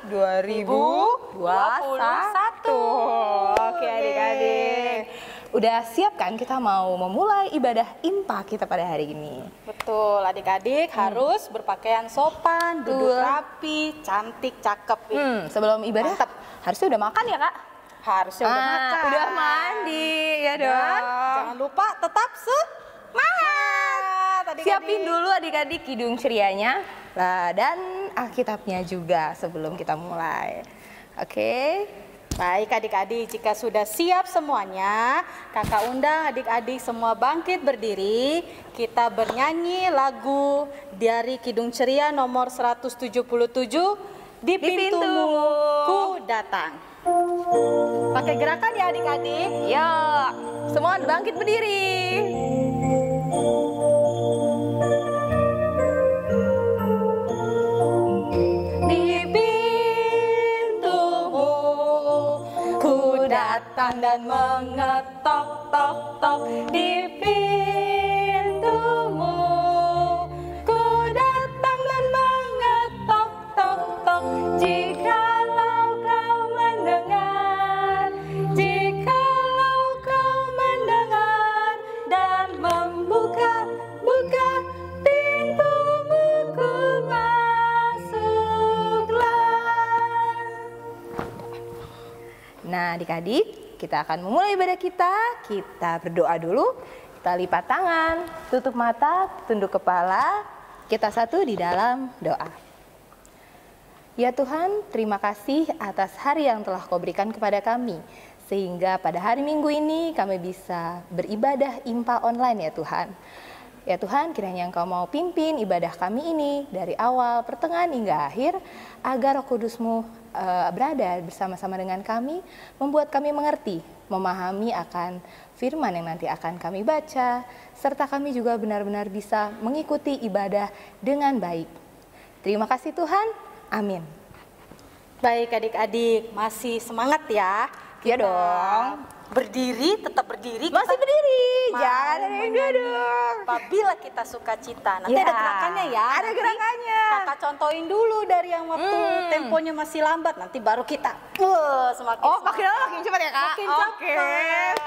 2021. Oke adik-adik, udah siap kan kita mau memulai ibadah IMPA kita pada hari ini? Betul, adik-adik harus berpakaian sopan, duduk rapi, cantik, cakep. Sebelum ibadah harusnya udah makan ya Kak? Harusnya udah makan. Udah mandi ya dong. Dan jangan lupa tetap semangat. Siapin dulu adik-adik kidung cerianya dan Alkitabnya juga sebelum kita mulai. Oke. Baik adik-adik, jika sudah siap semuanya, kakak undang adik-adik semua bangkit berdiri. Kita bernyanyi lagu dari Kidung Ceria nomor 177, Di Pintumu Ku Datang. Pakai gerakan ya adik-adik. Ya, semua bangkit berdiri. Di pintumu ku datang dan mengetok-tok-tok. Di pintumu ku datang dan mengetok-tok-tok. Jikalau kau mendengar, jikalau kau mendengar dan membuka-buka pintumu, ku masuklah. Nah adik-adik, kita akan memulai ibadah kita. Kita berdoa dulu. Kita lipat tangan, tutup mata, tunduk kepala. Kita satu di dalam doa. Ya Tuhan, terima kasih atas hari yang telah Kau berikan kepada kami. Sehingga pada hari Minggu ini kami bisa beribadah IMPA online ya Tuhan. Ya Tuhan, kiranya Engkau mau pimpin ibadah kami ini dari awal, pertengahan hingga akhir, agar Roh Kudus-Mu berada bersama-sama dengan kami, membuat kami mengerti, memahami akan firman yang nanti akan kami baca, serta kami juga benar-benar bisa mengikuti ibadah dengan baik. Terima kasih Tuhan, amin. Baik adik-adik, masih semangat ya? Iya dong. Berdiri, tetap berdiri. Masih berdiri, jangan ada yang duduk. Apabila kita sukacita, nanti ada gerakannya ya. Ada gerakannya. Kakak contohin dulu dari yang waktu temponya masih lambat, nanti baru kita semakin makin lama makin cepat ya Kak? Makin cepat.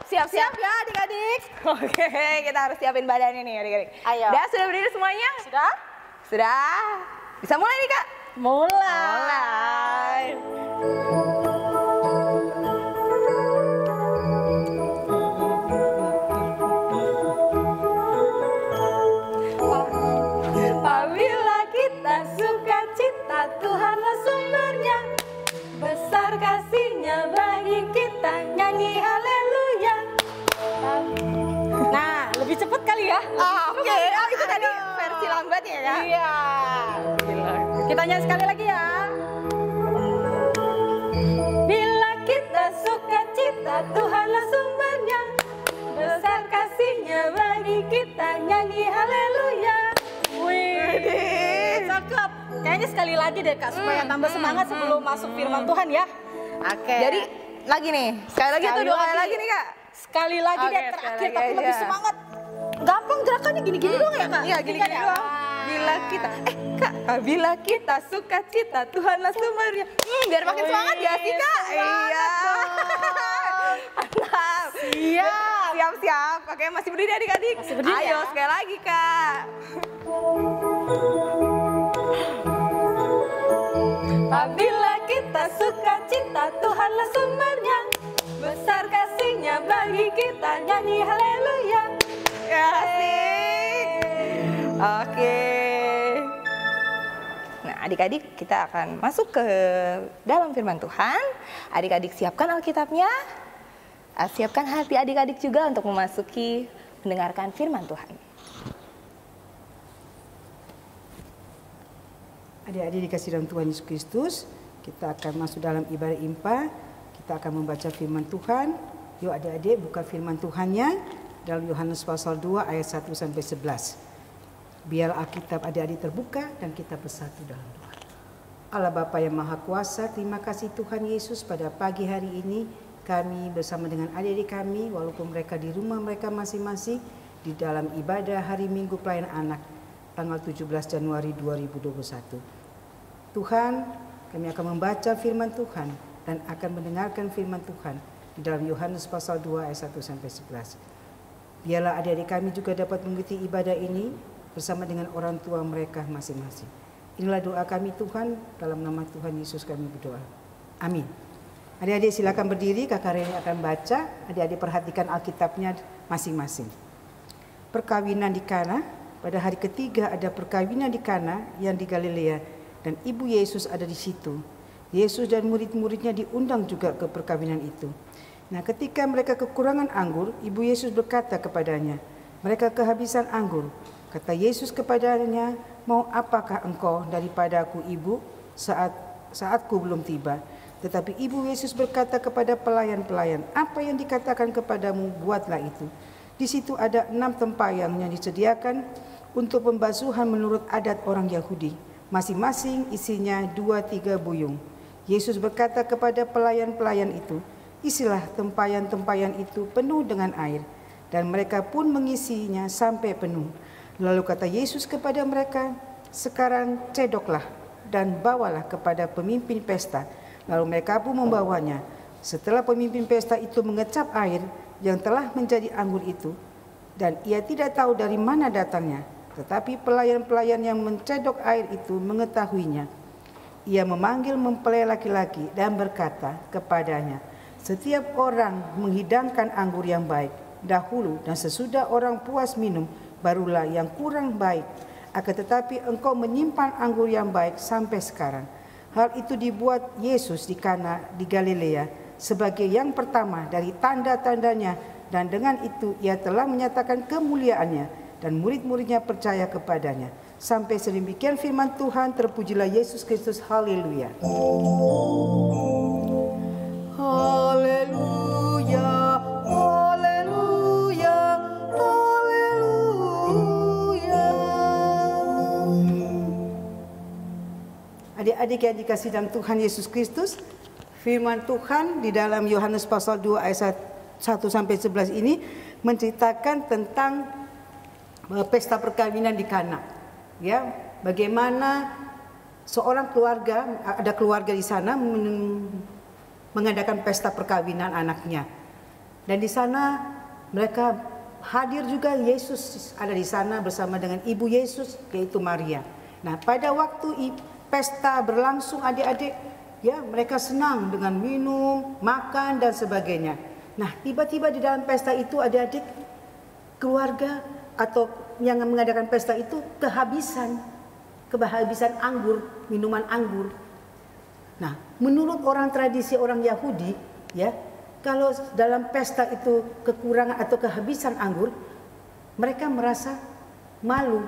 Siap-siap ya adik-adik. Oke, kita harus siapin badan ini adik-adik. Ayo. Udah, sudah berdiri semuanya? Sudah? Sudah. Bisa mulai nih Kak? Mulai. Apabila kita sukacita, Tuhanlah sumbernya. Besar kasih-Nya bagi kita, nyanyi haleluya. Nah, lebih cepat kali ya? Oke. Itu tadi versi lambatnya ya? Iya. Kita nyanyi sekali lagi ya. Bila kita sukacita, Tuhanlah sumbernya. Besar kasih-Nya bagi kita, nyanyi haleluya. Wih, cakep. Kayaknya sekali lagi deh Kak, supaya tambah semangat sebelum masuk firman Tuhan ya. Oke. Jadi lagi nih, sekali lagi atau dua kali lagi nih Kak? Sekali lagi deh terakhir, tapi lebih semangat. Gampang gerakannya gini-gini doang ya Kak? Iya, gini-gini doang. Bila kita, Kak, bila kita sukacita, Tuhanlah sumbernya. Biar makin semangat ya sih Kak? Iya. Mantap. Siap. Oke, masih berdiri adik-adik? Masih berdiri. Ayo, sekali lagi Kak. Apabila kita sukacita, Tuhanlah sumbernya. Besar kasih-Nya bagi kita, nyanyi haleluya. Ya, asik. Oke. Nah, adik-adik kita akan masuk ke dalam firman Tuhan. Adik-adik siapkan Alkitabnya. Siapkan hati adik-adik juga untuk memasuki mendengarkan firman Tuhan. Adik-adik dikasih dalam Tuhan Yesus Kristus, kita akan masuk dalam ibadah IMPA. Kita akan membaca firman Tuhan. Yuk adik-adik buka firman Tuhannya dalam Yohanes pasal 2 ayat 1 sampai 11. Biar Alkitab adik-adik terbuka dan kita bersatu dalam doa. Allah Bapa yang Maha Kuasa, terima kasih Tuhan Yesus pada pagi hari ini kami bersama dengan adik-adik kami walaupun mereka di rumah mereka masing-masing di dalam ibadah hari Minggu Pelayanan Anak tanggal 17 Januari 2021. Tuhan, kami akan membaca firman Tuhan dan akan mendengarkan firman Tuhan di dalam Yohanes pasal 2 ayat 1 sampai 11. Biarlah adik-adik kami juga dapat mengikuti ibadah ini bersama dengan orang tua mereka masing-masing. Inilah doa kami Tuhan, dalam nama Tuhan Yesus kami berdoa. Amin. Adik-adik silakan berdiri, Kakak Reni akan baca. Adik-adik perhatikan Alkitabnya masing-masing. Perkawinan di Kana. Pada hari ketiga ada perkawinan di Kana yang di Galilea dan ibu Yesus ada di situ. Yesus dan murid-muridnya diundang juga ke perkawinan itu. Nah, ketika mereka kekurangan anggur, ibu Yesus berkata kepadanya, mereka kehabisan anggur. Kata Yesus kepadanya, mau apakah engkau daripadaku ibu saatku belum tiba? Tetapi ibu Yesus berkata kepada pelayan-pelayan, apa yang dikatakan kepadamu, buatlah itu. Di situ ada 6 tempayan yang disediakan untuk pembasuhan menurut adat orang Yahudi. Masing-masing isinya 2-3 buyung. Yesus berkata kepada pelayan-pelayan itu, isilah tempayan-tempayan itu penuh dengan air. Dan mereka pun mengisinya sampai penuh. Lalu kata Yesus kepada mereka, sekarang cedoklah dan bawalah kepada pemimpin pesta. Lalu mereka pun membawanya. Setelah pemimpin pesta itu mengecap air yang telah menjadi anggur itu, dan ia tidak tahu dari mana datangnya, tetapi pelayan-pelayan yang mencedok air itu mengetahuinya. Ia memanggil mempelai laki-laki dan berkata kepadanya, setiap orang menghidangkan anggur yang baik dahulu, dan sesudah orang puas minum, barulah yang kurang baik. Akan tetapi engkau menyimpan anggur yang baik sampai sekarang. Hal itu dibuat Yesus di Kana di Galilea sebagai yang pertama dari tanda-tandanya, dan dengan itu ia telah menyatakan kemuliaannya, dan murid-muridnya percaya kepadanya. Sampai sedemikian firman Tuhan, terpujilah Yesus Kristus. Haleluya. Haleluya, haleluya, haleluya. Adik-adik yang dikasihi dalam Tuhan Yesus Kristus, firman Tuhan di dalam Yohanes pasal 2 ayat 1 sampai 11 ini menceritakan tentang pesta perkawinan di Kana. Ya, bagaimana seorang keluarga, ada keluarga di sana mengadakan pesta perkawinan anaknya. Dan di sana mereka hadir juga, Yesus ada di sana bersama dengan ibu Yesus yaitu Maria. Nah, pada waktu pesta berlangsung adik-adik, ya, mereka senang dengan minum, makan dan sebagainya. Nah, tiba-tiba di dalam pesta itu adik-adik, keluarga atau yang mengadakan pesta itu kehabisan anggur, minuman anggur. Nah, menurut orang tradisi orang Yahudi, ya, kalau dalam pesta itu kekurangan atau kehabisan anggur, mereka merasa malu.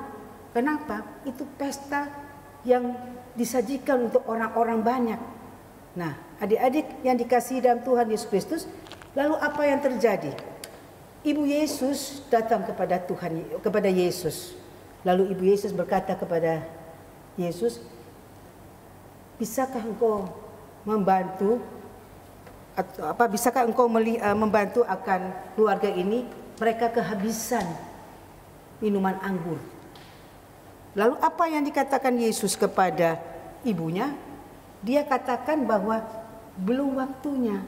Kenapa? Itu pesta yang disajikan untuk orang-orang banyak. Nah, adik-adik yang dikasihi dalam Tuhan Yesus Kristus, lalu apa yang terjadi? Ibu Yesus datang kepada Yesus. Lalu ibu Yesus berkata kepada Yesus, bisakah engkau membantu membantu akan keluarga ini, mereka kehabisan minuman anggur. Lalu apa yang dikatakan Yesus kepada ibunya? Dia katakan bahwa belum waktunya.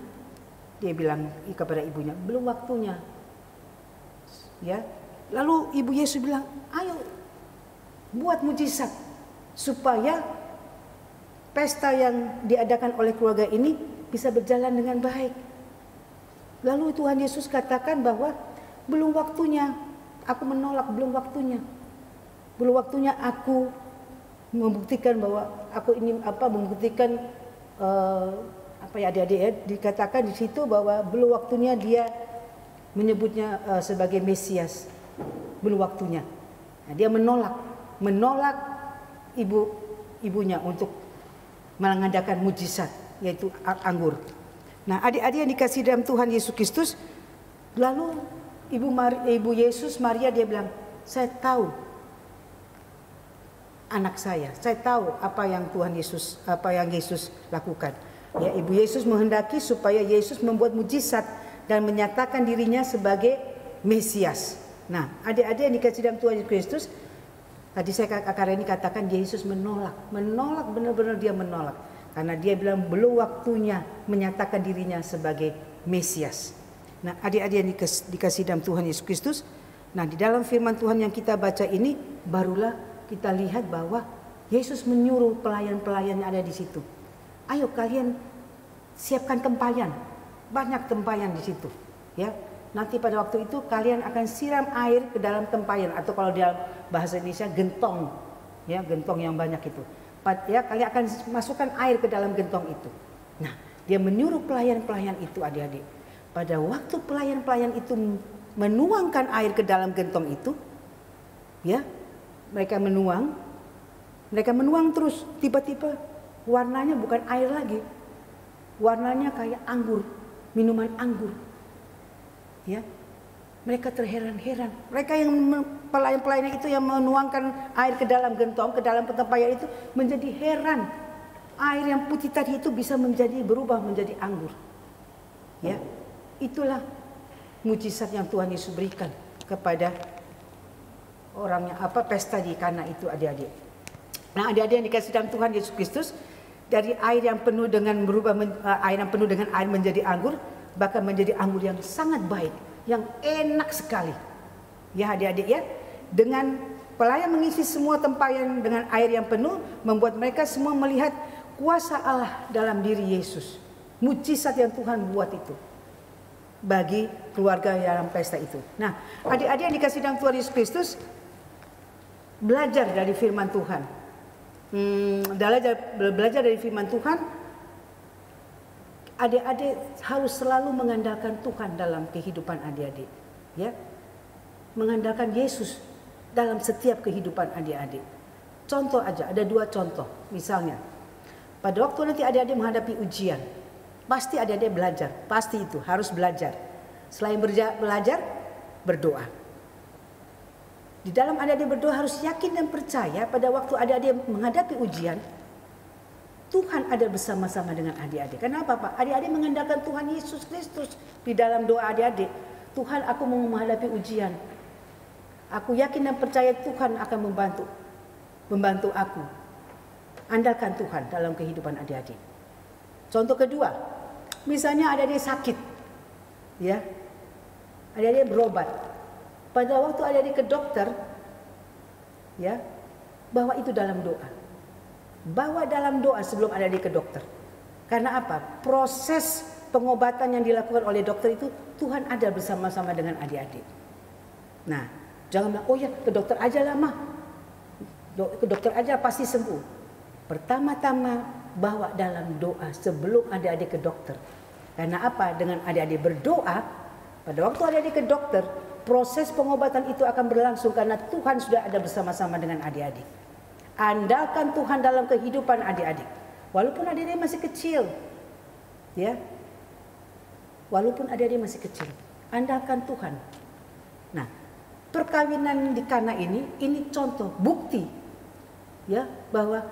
Dia bilang kepada ibunya, belum waktunya. Ya. Lalu ibu Yesus bilang, ayo buat mujizat supaya pesta yang diadakan oleh keluarga ini bisa berjalan dengan baik. Lalu Tuhan Yesus katakan bahwa belum waktunya. Aku menolak, belum waktunya. Belum waktunya aku membuktikan bahwa aku ini membuktikan adik-adik ya, dikatakan di situ bahwa belum waktunya dia menyebutnya sebagai Mesias. Belum waktunya. Nah, dia menolak ibunya untuk mengadakan mujizat, yaitu anggur. Nah, adik-adik yang dikasihi dalam Tuhan Yesus Kristus, lalu ibu Yesus Maria dia bilang, saya tahu anak saya tahu apa yang Yesus lakukan. Ya, ibu Yesus menghendaki supaya Yesus membuat mujizat dan menyatakan dirinya sebagai Mesias. Nah, adik-adik yang dikasihi dalam Tuhan Yesus Kristus, tadi saya Kak Reni katakan Yesus menolak benar-benar dia menolak. Karena dia bilang belum waktunya menyatakan dirinya sebagai Mesias. Nah, adik-adik yang dikasih dalam Tuhan Yesus Kristus, nah di dalam firman Tuhan yang kita baca ini barulah kita lihat bahwa Yesus menyuruh pelayan-pelayan yang ada di situ. Ayo kalian siapkan tempayan. Banyak tempayan di situ, ya. Nanti pada waktu itu kalian akan siram air ke dalam tempayan, atau kalau dalam bahasa Indonesia gentong, ya, gentong yang banyak itu. Ya, kalian akan masukkan air ke dalam gentong itu. Nah, dia menyuruh pelayan-pelayan itu, adik-adik. Pada waktu pelayan-pelayan itu menuangkan air ke dalam gentong itu, ya, mereka menuang terus, tiba-tiba warnanya bukan air lagi, warnanya kayak anggur, minuman anggur, ya. Mereka terheran-heran. Mereka yang pelayan-pelayan itu yang menuangkan air ke dalam gentong, ke dalam tempayan itu menjadi heran. Air yang putih tadi itu bisa berubah menjadi anggur. Ya, itulah mujizat yang Tuhan Yesus berikan kepada orang yang pesta di Kana itu, adik-adik. Nah, adik-adik yang dikasih dalam Tuhan Yesus Kristus, dari air yang penuh dengan air menjadi anggur, bahkan menjadi anggur yang sangat baik, yang enak sekali. Ya, adik-adik, ya. Dengan pelayan mengisi semua tempayan dengan air yang penuh, membuat mereka semua melihat kuasa Allah dalam diri Yesus. Mujizat yang Tuhan buat itu bagi keluarga dalam pesta itu. Nah, adik-adik yang dikasih dalam Tuhan Yesus Kristus, belajar dari firman Tuhan. Belajar dari firman Tuhan. Adik-adik harus selalu mengandalkan Tuhan dalam kehidupan adik-adik, ya. Mengandalkan Yesus dalam setiap kehidupan adik-adik. Contoh aja, ada 2 contoh. Misalnya, pada waktu nanti adik-adik menghadapi ujian, pasti adik-adik belajar, pasti itu harus belajar. Selain belajar, berdoa. Di dalam adik-adik berdoa harus yakin dan percaya pada waktu adik-adik menghadapi ujian, Tuhan ada bersama-sama dengan adik-adik. Kenapa, Pak? Adik-adik mengandalkan Tuhan Yesus Kristus di dalam doa adik-adik. Tuhan, aku mau menghadapi ujian. Aku yakin dan percaya Tuhan akan membantu aku. Andalkan Tuhan dalam kehidupan adik-adik. Contoh kedua, misalnya adik-adik sakit, ya, adik-adik berobat. Pada waktu adik-adik ke dokter, ya, bawa itu dalam doa. Bawa dalam doa sebelum adik-adik ke dokter. Karena apa? Proses pengobatan yang dilakukan oleh dokter itu Tuhan ada bersama-sama dengan adik-adik. Nah, jangan bilang, oh ya ke dokter aja lah mah. Ke dokter aja pasti sembuh. Pertama-tama bawa dalam doa sebelum adik-adik ke dokter. Karena apa? Dengan adik-adik berdoa, pada waktu adik-adik ke dokter, proses pengobatan itu akan berlangsung karena Tuhan sudah ada bersama-sama dengan adik-adik. Andalkan Tuhan dalam kehidupan adik-adik. Walaupun adik-adik masih kecil, ya. Walaupun adik-adik masih kecil, andalkan Tuhan. Nah, perkawinan di Kana ini contoh bukti, ya, bahwa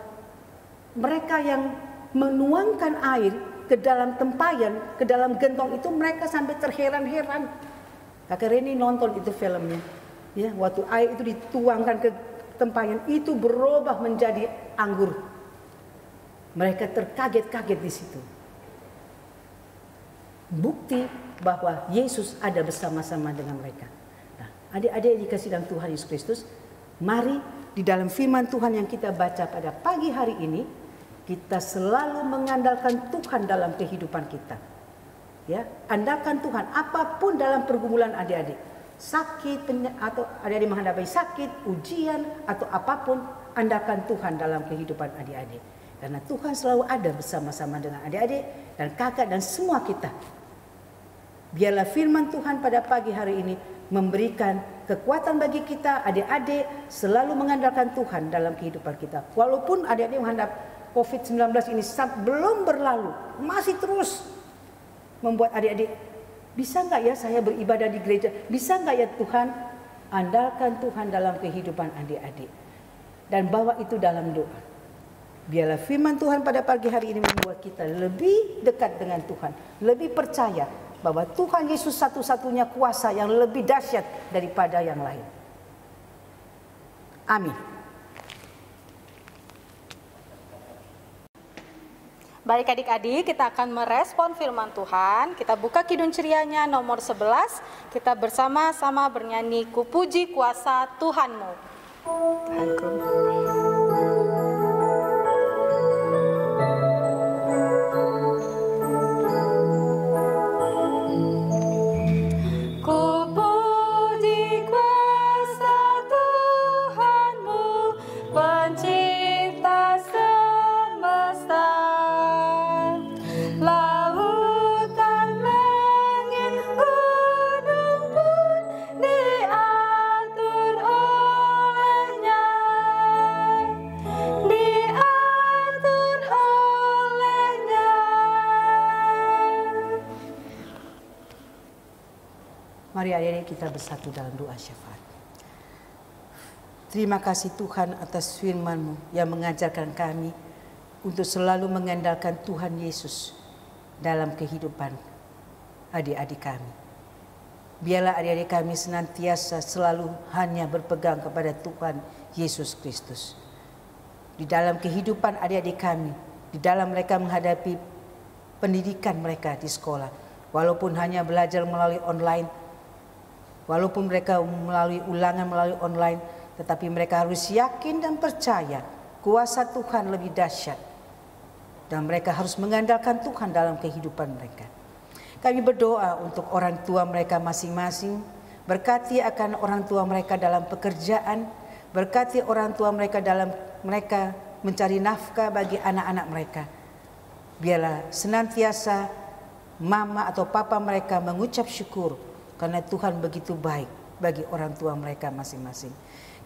mereka yang menuangkan air ke dalam tempayan, ke dalam gentong itu, mereka sampai terheran-heran. Kakak Reni nonton itu filmnya, ya, waktu air itu dituangkan ke tempayan itu berubah menjadi anggur. Mereka terkaget-kaget di situ. Bukti bahwa Yesus ada bersama-sama dengan mereka. Nah, adik-adik yang dikasih dalam Tuhan Yesus Kristus, mari di dalam firman Tuhan yang kita baca pada pagi hari ini, kita selalu mengandalkan Tuhan dalam kehidupan kita. Ya, andalkan Tuhan apapun dalam pergumulan adik-adik. Sakit atau adik-adik menghadapi sakit, ujian atau apapun, andalkan Tuhan dalam kehidupan adik-adik. Karena Tuhan selalu ada bersama-sama dengan adik-adik dan kakak dan semua kita. Biarlah firman Tuhan pada pagi hari ini memberikan kekuatan bagi kita, adik-adik selalu mengandalkan Tuhan dalam kehidupan kita. Walaupun adik-adik menghadapi COVID-19 ini belum berlalu, masih terus membuat adik-adik, bisa nggak ya saya beribadah di gereja? Bisa nggak ya Tuhan? Andalkan Tuhan dalam kehidupan adik-adik. Dan bawa itu dalam doa. Biarlah firman Tuhan pada pagi hari ini membuat kita lebih dekat dengan Tuhan. Lebih percaya bahwa Tuhan Yesus satu-satunya kuasa yang lebih dahsyat daripada yang lain. Amin. Baik adik-adik, kita akan merespon firman Tuhan. Kita buka Kidung Cerianya nomor 11. Kita bersama-sama bernyanyi Ku Puji Kuasa Tuhanmu. Tuhanku. Mari adik-adik kita bersatu dalam doa syafaat. Terima kasih Tuhan atas firman-Mu yang mengajarkan kami untuk selalu mengandalkan Tuhan Yesus dalam kehidupan adik-adik kami. Biarlah adik-adik kami senantiasa selalu hanya berpegang kepada Tuhan Yesus Kristus. Di dalam kehidupan adik-adik kami, di dalam mereka menghadapi pendidikan mereka di sekolah, walaupun hanya belajar melalui online, walaupun mereka melalui ulangan melalui online, tetapi mereka harus yakin dan percaya kuasa Tuhan lebih dahsyat. Dan mereka harus mengandalkan Tuhan dalam kehidupan mereka. Kami berdoa untuk orang tua mereka masing-masing. Berkati akan orang tua mereka dalam pekerjaan. Berkati orang tua mereka dalam mereka mencari nafkah bagi anak-anak mereka. Biarlah senantiasa mama atau papa mereka mengucap syukur karena Tuhan begitu baik bagi orang tua mereka masing-masing.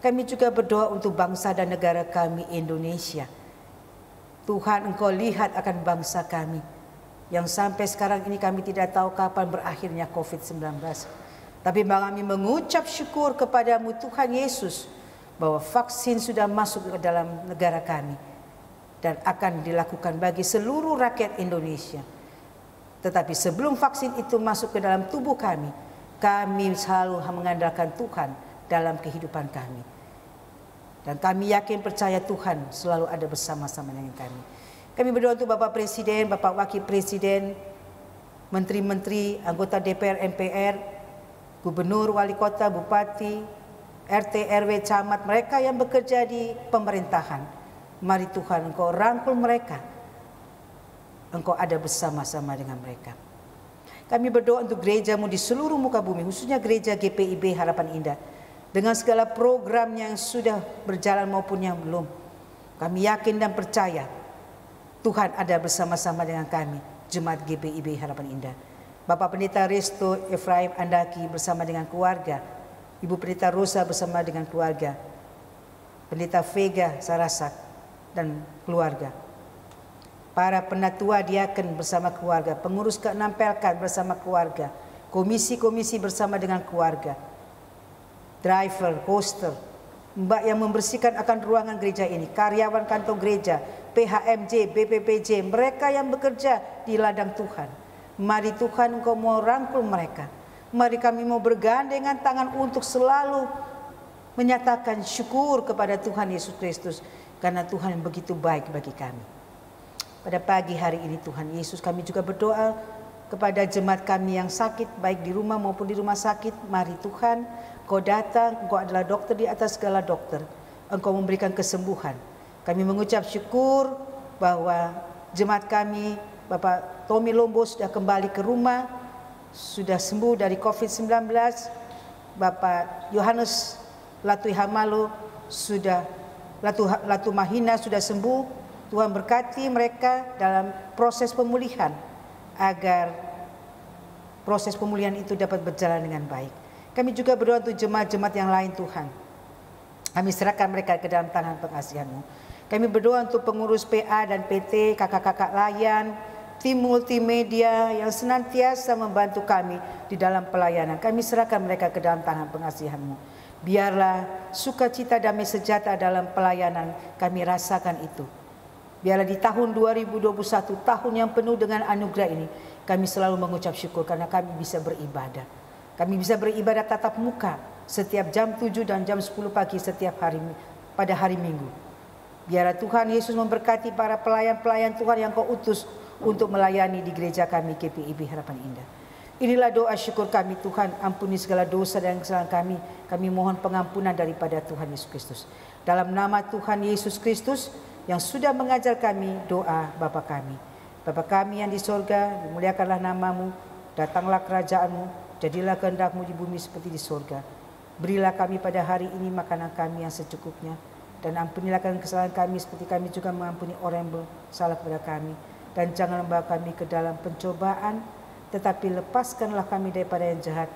Kami juga berdoa untuk bangsa dan negara kami Indonesia. Tuhan, Engkau lihat akan bangsa kami yang sampai sekarang ini kami tidak tahu kapan berakhirnya COVID-19. Tapi kami mengucap syukur kepadamu Tuhan Yesus bahwa vaksin sudah masuk ke dalam negara kami dan akan dilakukan bagi seluruh rakyat Indonesia. Tetapi sebelum vaksin itu masuk ke dalam tubuh kami selalu mengandalkan Tuhan dalam kehidupan kami. Dan kami yakin percaya Tuhan selalu ada bersama-sama dengan kami. Kami berdoa untuk Bapak Presiden, Bapak Wakil Presiden, Menteri-Menteri, anggota DPR, MPR, Gubernur, Wali Kota, Bupati, RT, RW, Camat, mereka yang bekerja di pemerintahan. Mari Tuhan Engkau rangkul mereka. Engkau ada bersama-sama dengan mereka. Kami berdoa untuk gereja-Mu di seluruh muka bumi, khususnya gereja GPIB Harapan Indah. Dengan segala program yang sudah berjalan maupun yang belum. Kami yakin dan percaya Tuhan ada bersama-sama dengan kami, Jemaat GPIB Harapan Indah. Bapak Pendeta Resto Efraim Andaki bersama dengan keluarga. Ibu Pendeta Rosa bersama dengan keluarga. Pendeta Vega Sarasak dan keluarga. Para penatua diaken bersama keluarga, pengurus ke-6 Pelkat bersama keluarga, komisi-komisi bersama dengan keluarga, driver, hoster, mbak yang membersihkan akan ruangan gereja ini, karyawan kantor gereja, PHMJ, BPPJ, mereka yang bekerja di ladang Tuhan. Mari Tuhan Engkau mau rangkul mereka. Mari kami mau bergandengan tangan untuk selalu menyatakan syukur kepada Tuhan Yesus Kristus, karena Tuhan yang begitu baik bagi kami. Pada pagi hari ini Tuhan Yesus, kami juga berdoa kepada jemaat kami yang sakit, baik di rumah maupun di rumah sakit. Mari Tuhan, Engkau datang, Engkau adalah dokter di atas segala dokter. Engkau memberikan kesembuhan. Kami mengucap syukur bahwa jemaat kami, Bapak Tommy Lombo sudah kembali ke rumah, sudah sembuh dari COVID-19. Bapak Yohanes Latui Hamalo sudah, Latu Mahina sudah sembuh. Tuhan berkati mereka dalam proses pemulihan, agar proses pemulihan itu dapat berjalan dengan baik. Kami juga berdoa untuk jemaat-jemaat yang lain Tuhan. Kami serahkan mereka ke dalam tangan pengasihan-Mu. Kami berdoa untuk pengurus PA dan PT, kakak-kakak layan, tim multimedia yang senantiasa membantu kami di dalam pelayanan. Kami serahkan mereka ke dalam tangan pengasihan-Mu. Biarlah sukacita damai sejahtera dalam pelayanan kami rasakan itu. Biarlah di tahun 2021, tahun yang penuh dengan anugerah ini, kami selalu mengucap syukur karena kami bisa beribadah. Kami bisa beribadah tatap muka setiap jam 7 dan jam 10 pagi setiap hari pada hari Minggu. Biarlah Tuhan Yesus memberkati para pelayan-pelayan Tuhan yang kau utus untuk melayani di gereja kami GPIB Harapan Indah. Inilah doa syukur kami Tuhan, ampuni segala dosa dan kesalahan kami. Kami mohon pengampunan daripada Tuhan Yesus Kristus. Dalam nama Tuhan Yesus Kristus yang sudah mengajar kami doa Bapa kami. Bapa kami yang di sorga, dimuliakanlah namamu, datanglah kerajaanmu, jadilah kehendak-Mu di bumi seperti di sorga. Berilah kami pada hari ini makanan kami yang secukupnya, dan ampunilah kesalahan kami seperti kami juga mengampuni orang yang bersalah kepada kami. Dan jangan membawa kami ke dalam pencobaan, tetapi lepaskanlah kami daripada yang jahat.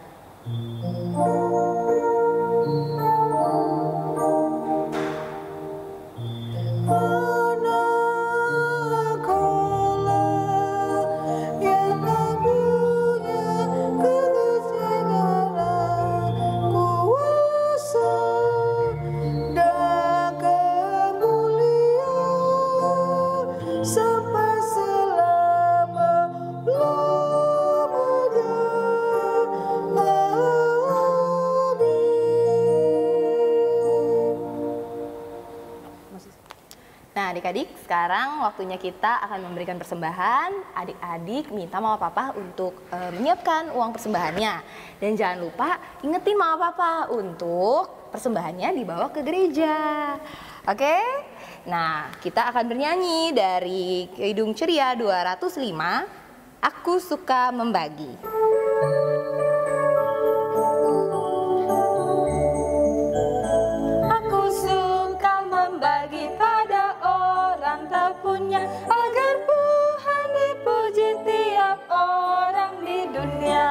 Nah adik-adik, sekarang waktunya kita akan memberikan persembahan. Adik-adik minta mama papa untuk menyiapkan uang persembahannya. Dan jangan lupa ingetin mama papa untuk persembahannya dibawa ke gereja. Oke? Nah kita akan bernyanyi dari Kidung Ceria 205, Aku Suka Membagi. Punya agar Tuhan dipuji tiap orang di dunia.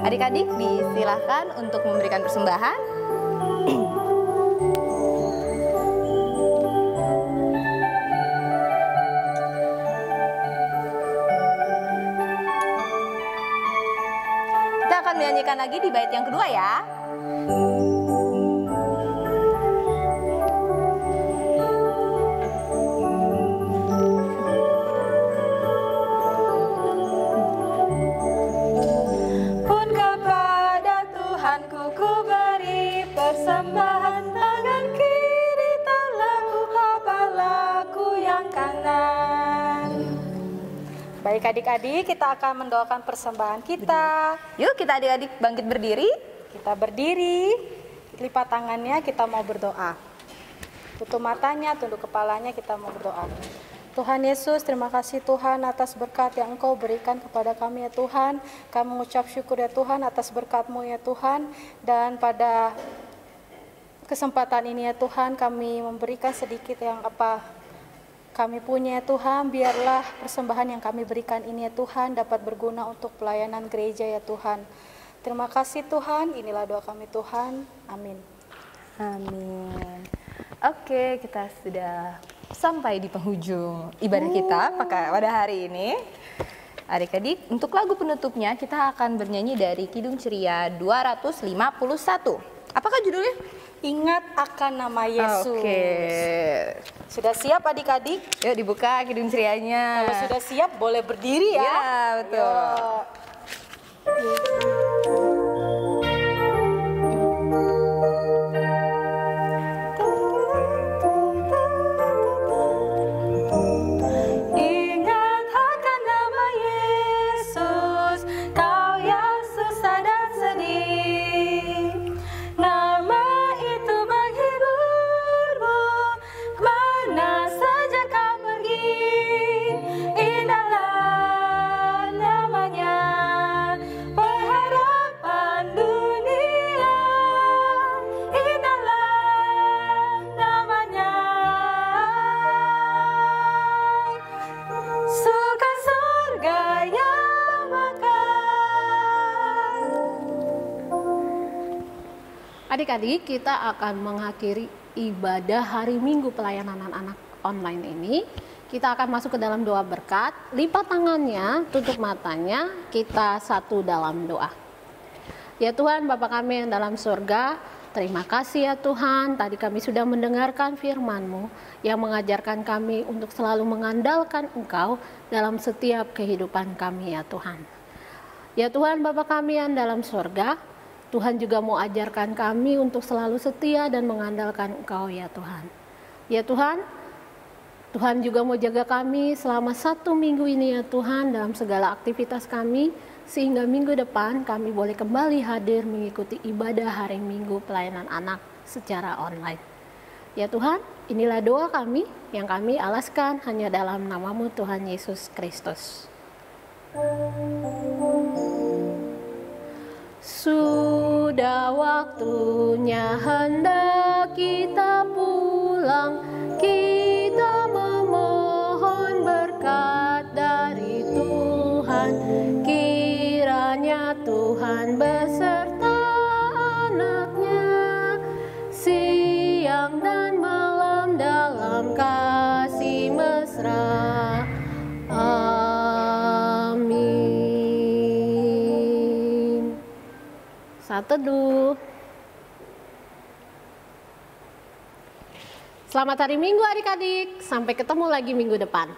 Adik-adik disilahkan untuk memberikan persembahan. Kita akan menyanyikan lagi di bait yang kedua ya. Pun kepada Tuhanku ku beri persembahan, tangan kiri tak laku, kepalaku yang kanan. Baik adik-adik, kita akan mendoakan persembahan kita. Yuk kita adik-adik bangkit berdiri. Kita berdiri, lipat tangannya, kita mau berdoa. Tutup matanya, tunduk kepalanya, kita mau berdoa. Tuhan Yesus, terima kasih Tuhan atas berkat yang Engkau berikan kepada kami ya Tuhan. Kami mengucap syukur ya Tuhan atas berkat-Mu ya Tuhan. Dan pada kesempatan ini ya Tuhan, kami memberikan sedikit yang apa kami punya ya Tuhan. Biarlah persembahan yang kami berikan ini ya Tuhan dapat berguna untuk pelayanan gereja ya Tuhan. Terima kasih Tuhan, inilah doa kami Tuhan, amin. Amin. Oke, kita sudah sampai di penghujung ibadah kita pada hari ini. Adik-adik, untuk lagu penutupnya kita akan bernyanyi dari Kidung Ceria 251. Apakah judulnya? Ingat akan nama Yesus. Oke. Sudah siap adik-adik? Yuk dibuka Kidung Cerianya. Kalau sudah siap boleh berdiri ya. Ya, betul. Ingat akan nama Yesus, kau yang susah dan sedih. Nama itu menghiburmu, kemana saja kau pergi. Indahlah namanya, pengharapan dunia. Indahlah namanya, suka surga yang mekar. Adik-adik, kita akan mengakhiri ibadah hari Minggu pelayanan anak-anak online ini. Kita akan masuk ke dalam doa berkat. Lipat tangannya, tutup matanya, kita satu dalam doa. Ya Tuhan, Bapa kami yang dalam surga, terima kasih ya Tuhan, tadi kami sudah mendengarkan firman-Mu yang mengajarkan kami untuk selalu mengandalkan Engkau dalam setiap kehidupan kami ya Tuhan. Ya Tuhan, Bapa kami yang dalam surga, Tuhan juga mau ajarkan kami untuk selalu setia dan mengandalkan Engkau ya Tuhan. Ya Tuhan, Tuhan juga mau jaga kami selama 1 minggu ini ya Tuhan dalam segala aktivitas kami, sehingga minggu depan kami boleh kembali hadir mengikuti ibadah hari Minggu pelayanan anak secara online. Ya Tuhan, inilah doa kami yang kami alaskan hanya dalam nama-Mu Tuhan Yesus Kristus. Sudah waktunya hendak kita pulang, kita memohon berkat dari Tuhan. Kiranya Tuhan beserta anak-Nya siang dan malam dalam kasih mesra. Amin. Saat teduh. Selamat hari Minggu adik-adik. Sampai ketemu lagi minggu depan.